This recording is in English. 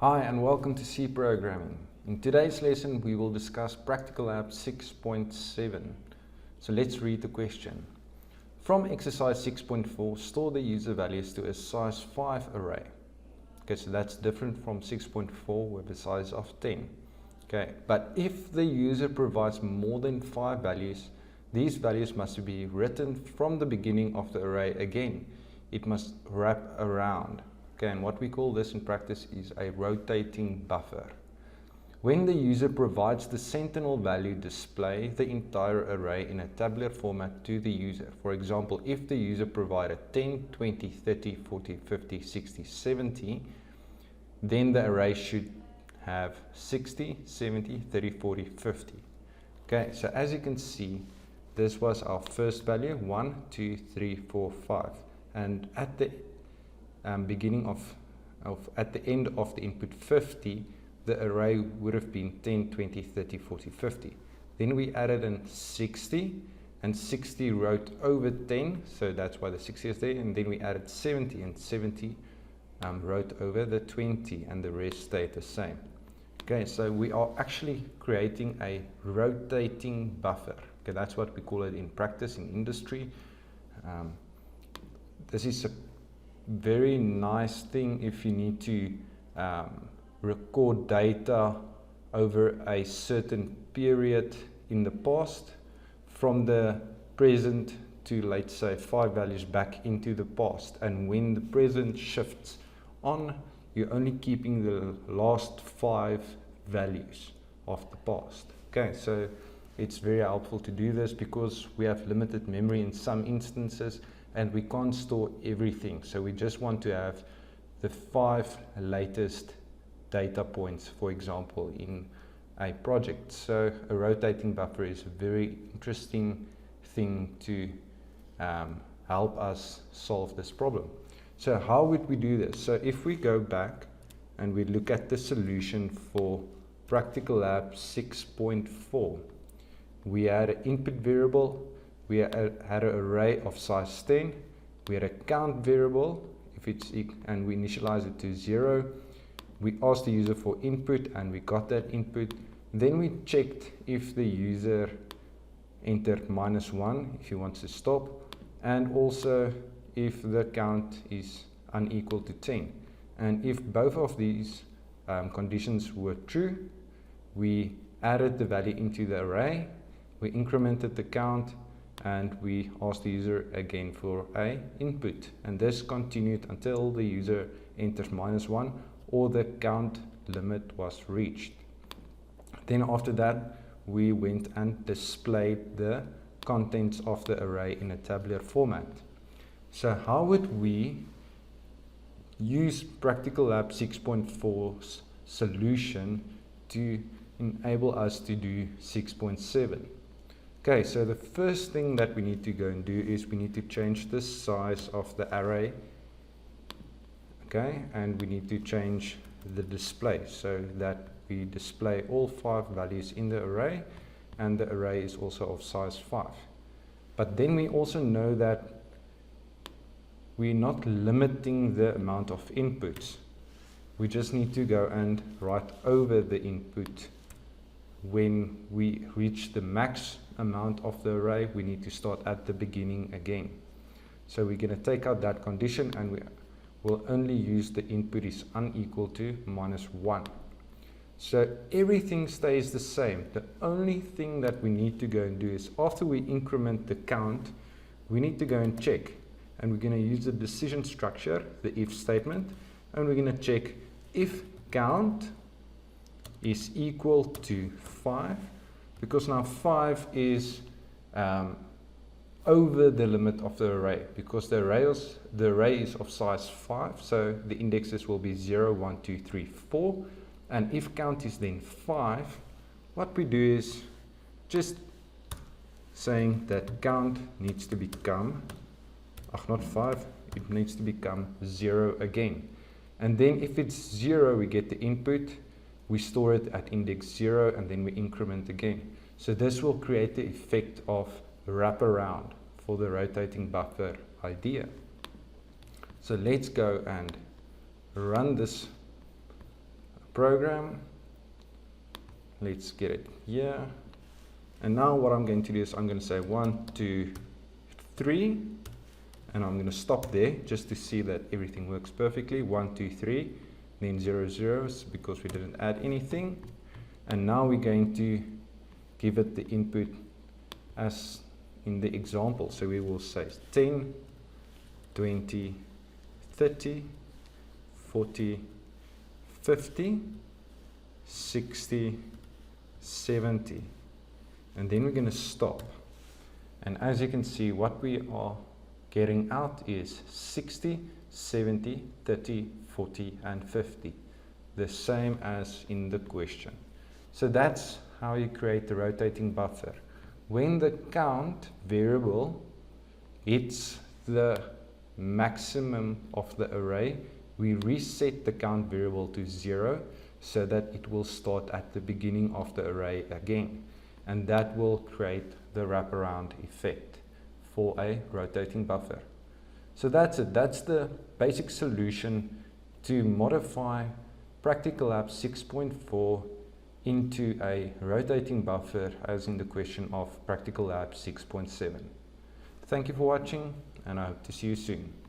Hi and welcome to C Programming. In today's lesson we will discuss PracticalLab 6.7. So let's read the question. From exercise 6.4, store the user values to a size 5 array. Okay, so that's different from 6.4 with a size of 10. Okay, but if the user provides more than 5 values, these values must be written from the beginning of the array again. It must wrap around. Okay, and what we call this in practice is a rotating buffer. When the user provides the sentinel value, display the entire array in a tabular format to the user. For example, if the user provided 10, 20, 30, 40, 50, 60, 70, then the array should have 60, 70, 30, 40, 50. Okay, so as you can see, this was our first value, 1, 2, 3, 4, 5. And at the beginning at the end of the input 50, the array would have been 10, 20, 30, 40, 50. Then we added in 60, and 60 wrote over 10, so that's why the 60 is there. And then we added 70, and 70 wrote over the 20, and the rest stayed the same. Okay, so we are actually creating a rotating buffer. Okay, that's what we call it in practice, in industry. This is a very nice thing if you need to record data over a certain period in the past, from the present to, let's say, 5 values back into the past. And when the present shifts on, you're only keeping the last 5 values of the past. Okay, so it's very helpful to do this because we have limited memory in some instances and we can't store everything. So we just want to have the 5 latest data points, for example, in a project. So a rotating buffer is a very interesting thing to help us solve this problem. So how would we do this? So if we go back and we look at the solution for PracticalLab 6.4, we had an input variable, we had an array of size 10, we had a count variable, and we initialize it to 0. We asked the user for input and we got that input. Then we checked if the user entered -1 if he wants to stop, and also if the count is unequal to 10. And if both of these conditions were true, we added the value into the array, we incremented the count, and we asked the user again for a input. And this continued until the user enters -1 or the count limit was reached. Then after that, we went and displayed the contents of the array in a tabular format. So how would we use PracticalLab 6.4's solution to enable us to do 6.7? Okay, so the first thing that we need to go and do is we need to change the size of the array. Okay, and we need to change the display so that we display all 5 values in the array, and the array is also of size 5. But then we also know that we're not limiting the amount of inputs. We just need to go and write over the input. When we reach the max amount of the array, we need to start at the beginning again. So we're going to take out that condition, and we will only use the input is unequal to -1. So everything stays the same. The only thing that we need to go and do is, after we increment the count, we need to go and check. And we're going to use the decision structure, the if statement, and we're going to check if count is equal to 5, because now 5 is over the limit of the array, because the array is of size 5, so the indexes will be 0, 1, 2, 3, 4. And if count is then 5, what we do is just saying that count needs to become, not 5, it needs to become 0 again. And then if it's 0, we get the input, we store it at index 0, and then we increment again. So this will create the effect of wraparound for the rotating buffer idea. So let's go and run this program. Let's get it here. And now what I'm going to do is I'm going to say 1, 2, 3, and I'm going to stop there just to see that everything works perfectly. 1, 2, 3, then 0 zeros because we didn't add anything. And now we're going to give it the input as in the example. So we will say 10, 20, 30, 40, 50, 60, 70. And then we're going to stop. And as you can see, what we are getting out is 60, 70, 30, 40, and 50. The same as in the question. So that's how you create the rotating buffer. When the count variable hits the maximum of the array, we reset the count variable to 0 so that it will start at the beginning of the array again. And that will create the wraparound effect for a rotating buffer. So that's it. That's the basic solution to modify PracticalLab 6.4 into a rotating buffer as in the question of PracticalLab 6.7. Thank you for watching, and I hope to see you soon.